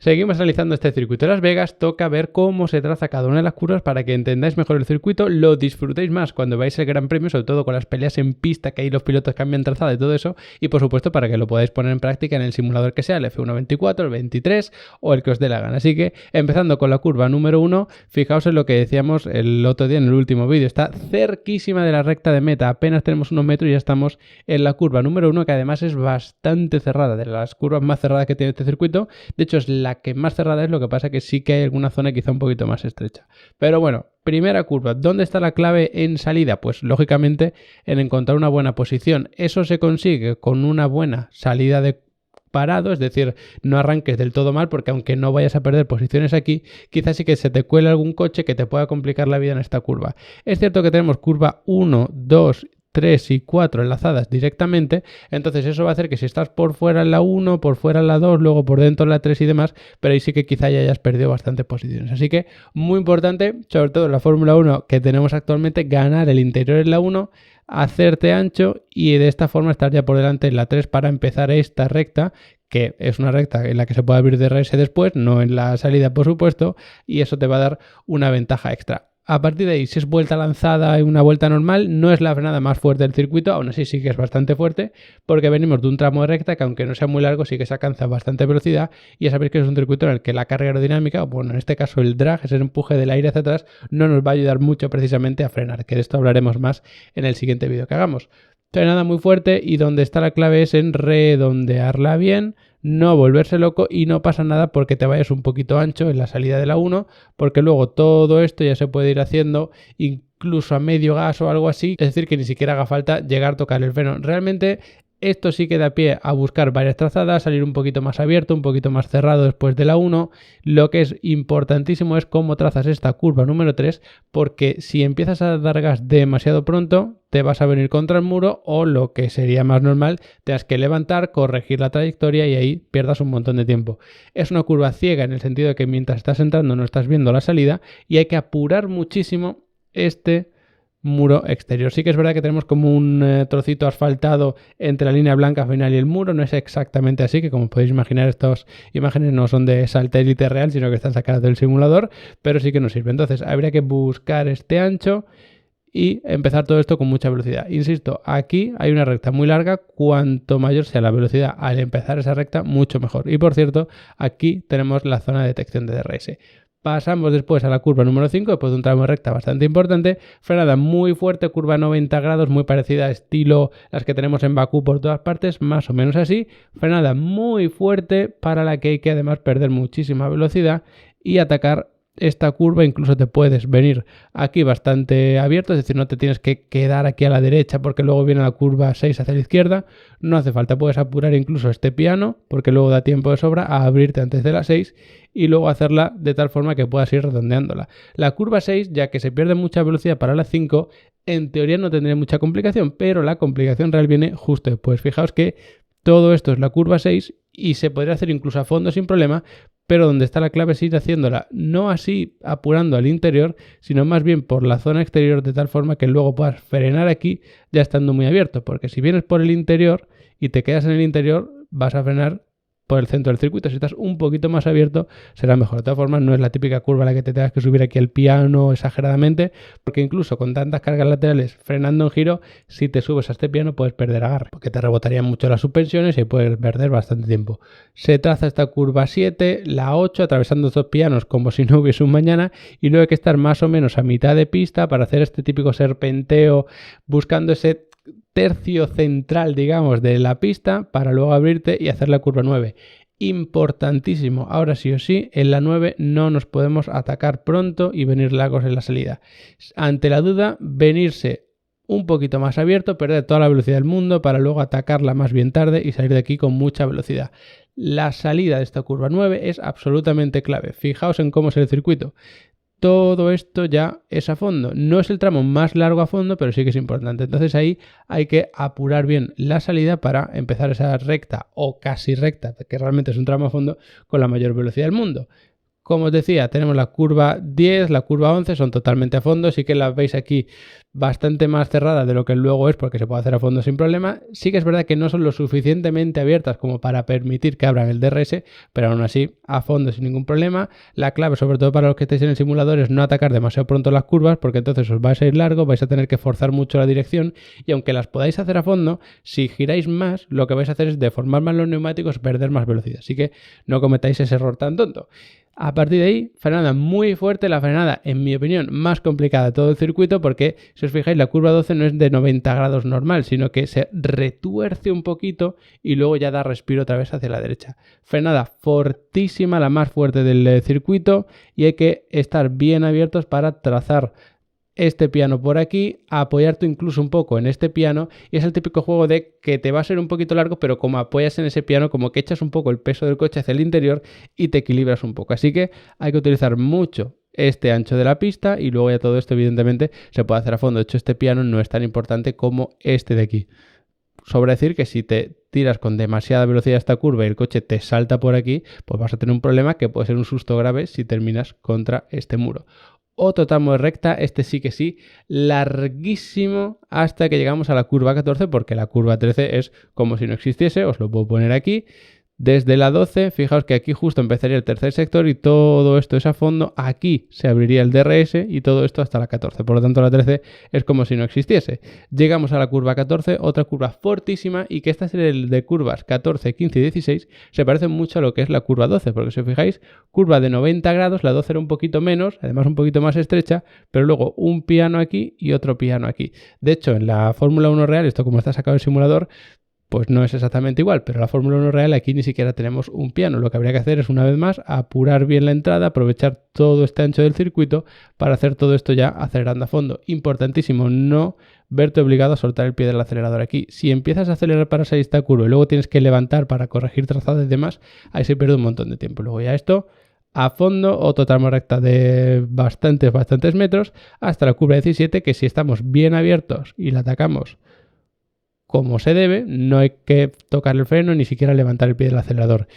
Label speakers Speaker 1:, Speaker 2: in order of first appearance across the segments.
Speaker 1: Seguimos analizando este circuito de Las Vegas, toca ver cómo se traza cada una de las curvas para que entendáis mejor el circuito, lo disfrutéis más cuando vais al Gran Premio, sobre todo con las peleas en pista, que ahí los pilotos cambian trazada y todo eso, y por supuesto para que lo podáis poner en práctica en el simulador que sea, el F1 24, el 23 o el que os dé la gana. Así que empezando con la curva número 1, fijaos en lo que decíamos el otro día en el último vídeo, está cerquísima de la recta de meta, apenas tenemos unos metros y ya estamos en la curva número 1, que además es bastante cerrada, de las curvas más cerradas que tiene este circuito. De hecho es la que más cerrada es, lo que pasa que sí que hay alguna zona quizá un poquito más estrecha. Pero bueno, primera curva, ¿dónde está la clave en salida? Pues lógicamente en encontrar una buena posición. Eso se consigue con una buena salida de parado, es decir, no arranques del todo mal, porque aunque no vayas a perder posiciones aquí, quizás sí que se te cuele algún coche que te pueda complicar la vida en esta curva. Es cierto que tenemos curva 1, 2, 3 y 4 enlazadas directamente, entonces eso va a hacer que si estás por fuera en la 1, por fuera en la 2, luego por dentro en la 3 y demás, pero ahí sí que quizá ya hayas perdido bastantes posiciones. Así que muy importante, sobre todo en la Fórmula 1 que tenemos actualmente, ganar el interior en la 1, hacerte ancho y de esta forma estar ya por delante en la 3 para empezar esta recta, que es una recta en la que se puede abrir DRS después, no en la salida por supuesto, y eso te va a dar una ventaja extra. A partir de ahí, si es vuelta lanzada y una vuelta normal, no es la frenada más fuerte del circuito, aún así sí que es bastante fuerte, porque venimos de un tramo de recta que aunque no sea muy largo, sí que se alcanza bastante velocidad, y ya sabéis que es un circuito en el que la carga aerodinámica, o bueno, en este caso el drag, ese empuje del aire hacia atrás, no nos va a ayudar mucho precisamente a frenar, que de esto hablaremos más en el siguiente vídeo que hagamos. Frenada muy fuerte y donde está la clave es en redondearla bien, no volverse loco y no pasa nada porque te vayas un poquito ancho en la salida de la 1, porque luego todo esto ya se puede ir haciendo incluso a medio gas o algo así, es decir que ni siquiera haga falta llegar a tocar el freno. Realmente esto sí que da pie a buscar varias trazadas, salir un poquito más abierto, un poquito más cerrado después de la 1. Lo que es importantísimo es cómo trazas esta curva número 3, porque si empiezas a dar gas demasiado pronto, te vas a venir contra el muro o lo que sería más normal, tengas que levantar, corregir la trayectoria y ahí pierdas un montón de tiempo. Es una curva ciega en el sentido de que mientras estás entrando no estás viendo la salida y hay que apurar muchísimo este muro exterior. Sí que es verdad que tenemos como un trocito asfaltado entre la línea blanca final y el muro, no es exactamente así, que como podéis imaginar estas imágenes no son de satélite real, sino que están sacadas del simulador, pero sí que nos sirve. Entonces habría que buscar este ancho y empezar todo esto con mucha velocidad. Insisto, aquí hay una recta muy larga, cuanto mayor sea la velocidad al empezar esa recta, mucho mejor. Y por cierto, aquí tenemos la zona de detección de DRS. Pasamos después a la curva número 5, después de un tramo de recta bastante importante, frenada muy fuerte, curva 90 grados, muy parecida a estilo las que tenemos en Bakú por todas partes, más o menos así, frenada muy fuerte para la que hay que además perder muchísima velocidad y atacar esta curva. Incluso te puedes venir aquí bastante abierto, es decir, no te tienes que quedar aquí a la derecha porque luego viene la curva 6 hacia la izquierda, no hace falta, puedes apurar incluso este piano porque luego da tiempo de sobra a abrirte antes de la 6 y luego hacerla de tal forma que puedas ir redondeándola. La curva 6, ya que se pierde mucha velocidad para la 5, en teoría no tendría mucha complicación, pero la complicación real viene justo después. Fijaos que todo esto es la curva 6 y se podría hacer incluso a fondo sin problema, pero donde está la clave es ir haciéndola no así apurando al interior, sino más bien por la zona exterior, de tal forma que luego puedas frenar aquí ya estando muy abierto, porque si vienes por el interior y te quedas en el interior, vas a frenar por el centro del circuito. Si estás un poquito más abierto será mejor. De todas formas, no es la típica curva a la que te tengas que subir aquí al piano exageradamente, porque incluso con tantas cargas laterales frenando en giro, si te subes a este piano puedes perder agarre, porque te rebotarían mucho las suspensiones y puedes perder bastante tiempo. Se traza esta curva 7, la 8, atravesando estos pianos como si no hubiese un mañana, y luego hay que estar más o menos a mitad de pista para hacer este típico serpenteo, buscando ese tercio central, digamos, de la pista para luego abrirte y hacer la curva 9. Importantísimo, ahora sí o sí, en la 9 no nos podemos atacar pronto y venir largos en la salida. Ante la duda, venirse un poquito más abierto, perder toda la velocidad del mundo para luego atacarla más bien tarde y salir de aquí con mucha velocidad. La salida de esta curva 9 es absolutamente clave. Fijaos en cómo es el circuito. Todo esto ya es a fondo. No es el tramo más largo a fondo, pero sí que es importante. Entonces ahí hay que apurar bien la salida para empezar esa recta o casi recta, que realmente es un tramo a fondo, con la mayor velocidad del mundo. Como os decía, tenemos la curva 10, la curva 11, son totalmente a fondo, sí que las veis aquí bastante más cerradas de lo que luego es porque se puede hacer a fondo sin problema. Sí que es verdad que no son lo suficientemente abiertas como para permitir que abran el DRS, pero aún así a fondo sin ningún problema. La clave, sobre todo para los que estéis en el simulador, es no atacar demasiado pronto las curvas porque entonces os vais a ir largo, vais a tener que forzar mucho la dirección y aunque las podáis hacer a fondo, si giráis más, lo que vais a hacer es deformar más los neumáticos, perder más velocidad. Así que no cometáis ese error tan tonto. A partir de ahí, frenada muy fuerte, la frenada, en mi opinión, más complicada de todo el circuito porque, si os fijáis, la curva 12 no es de 90 grados normal, sino que se retuerce un poquito y luego ya da respiro otra vez hacia la derecha. Frenada fortísima, la más fuerte del circuito y hay que estar bien abiertos para trazar este piano por aquí, apoyarte incluso un poco en este piano y es el típico juego de que te va a ser un poquito largo, pero como apoyas en ese piano, como que echas un poco el peso del coche hacia el interior y te equilibras un poco. Así que hay que utilizar mucho este ancho de la pista y luego ya todo esto evidentemente se puede hacer a fondo. De hecho, este piano no es tan importante como este de aquí. Sobra decir que si te tiras con demasiada velocidad esta curva y el coche te salta por aquí, pues vas a tener un problema que puede ser un susto grave si terminas contra este muro. Otro tramo de recta, este sí que sí, larguísimo hasta que llegamos a la curva 14 porque la curva 13 es como si no existiese, os lo puedo poner aquí. Desde la 12, fijaos que aquí justo empezaría el tercer sector y todo esto es a fondo. Aquí se abriría el DRS y todo esto hasta la 14. Por lo tanto, la 13 es como si no existiese. Llegamos a la curva 14, otra curva fortísima y que esta serie de curvas 14, 15 y 16 se parecen mucho a lo que es la curva 12. Porque si os fijáis, curva de 90 grados, la 12 era un poquito menos, además un poquito más estrecha, pero luego un piano aquí y otro piano aquí. De hecho, en la Fórmula 1 real, esto como está sacado el simulador, pues no es exactamente igual, pero la Fórmula 1 real aquí ni siquiera tenemos un piano. Lo que habría que hacer es, una vez más, apurar bien la entrada, aprovechar todo este ancho del circuito para hacer todo esto ya acelerando a fondo. Importantísimo, no verte obligado a soltar el pie del acelerador aquí. Si empiezas a acelerar para salir esta curva y luego tienes que levantar para corregir trazados y demás, ahí se pierde un montón de tiempo. Luego ya esto a fondo, otro tramo recta de bastantes metros hasta la curva 17, que si estamos bien abiertos y la atacamos como se debe, no hay que tocar el freno ni siquiera levantar el pie del acelerador.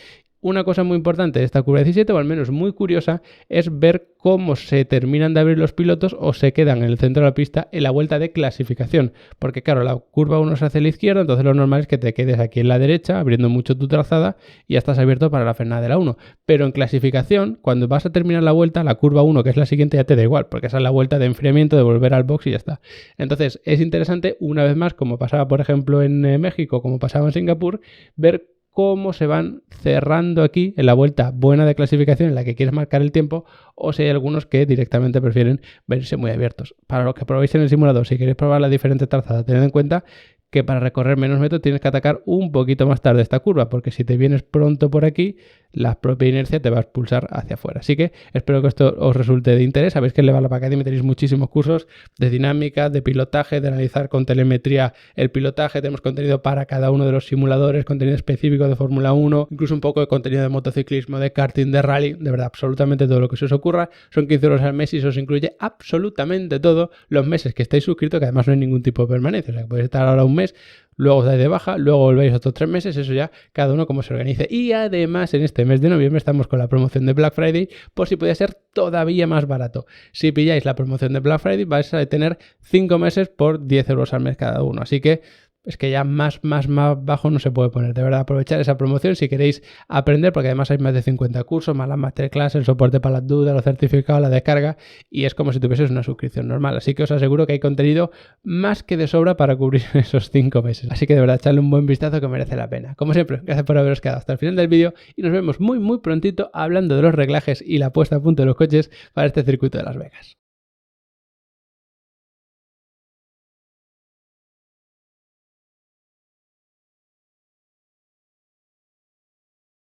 Speaker 1: Una cosa muy importante de esta curva 17, o al menos muy curiosa, es ver cómo se terminan de abrir los pilotos o se quedan en el centro de la pista en la vuelta de clasificación. Porque claro, la curva 1 se hace a la izquierda, entonces lo normal es que te quedes aquí en la derecha, abriendo mucho tu trazada y ya estás abierto para la frenada de la 1. Pero en clasificación, cuando vas a terminar la vuelta, la curva 1, que es la siguiente, ya te da igual, porque esa es la vuelta de enfriamiento, de volver al box y ya está. Entonces es interesante, una vez más, como pasaba por ejemplo en México, como pasaba en Singapur, ver cómo se van cerrando aquí en la vuelta buena de clasificación en la que quieres marcar el tiempo, o si hay algunos que directamente prefieren verse muy abiertos. Para los que probéis en el simulador, si queréis probar las diferentes trazadas, tened en cuenta que para recorrer menos metros tienes que atacar un poquito más tarde esta curva, porque si te vienes pronto por aquí, la propia inercia te va a expulsar hacia afuera. Así que espero que esto os resulte de interés. Sabéis que en Level Up Academy tenéis muchísimos cursos de dinámica, de pilotaje, de analizar con telemetría el pilotaje. Tenemos contenido para cada uno de los simuladores, contenido específico de Fórmula 1, incluso un poco de contenido de motociclismo, de karting, de rally, de verdad, absolutamente todo lo que se os ocurra. Son 15 euros al mes y se os incluye absolutamente todo los meses que estáis suscritos, que además no hay ningún tipo de permanencia. O sea, que podéis estar ahora un mes, luego os dais de baja, luego volvéis otros 3 meses, eso ya cada uno como se organice. Y además en este mes de noviembre estamos con la promoción de Black Friday, por si podía ser todavía más barato. Si pilláis la promoción de Black Friday vais a tener 5 meses por 10 euros al mes cada uno. Así que es que ya más bajo no se puede poner. De verdad, aprovechar esa promoción si queréis aprender, porque además hay más de 50 cursos, más las masterclass, el soporte para las dudas, los certificados, la descarga, y es como si tuvieses una suscripción normal. Así que os aseguro que hay contenido más que de sobra para cubrir esos 5 meses. Así que de verdad, echarle un buen vistazo que merece la pena. Como siempre, gracias por haberos quedado hasta el final del vídeo y nos vemos muy prontito hablando de los reglajes y la puesta a punto de los coches para este circuito de Las Vegas.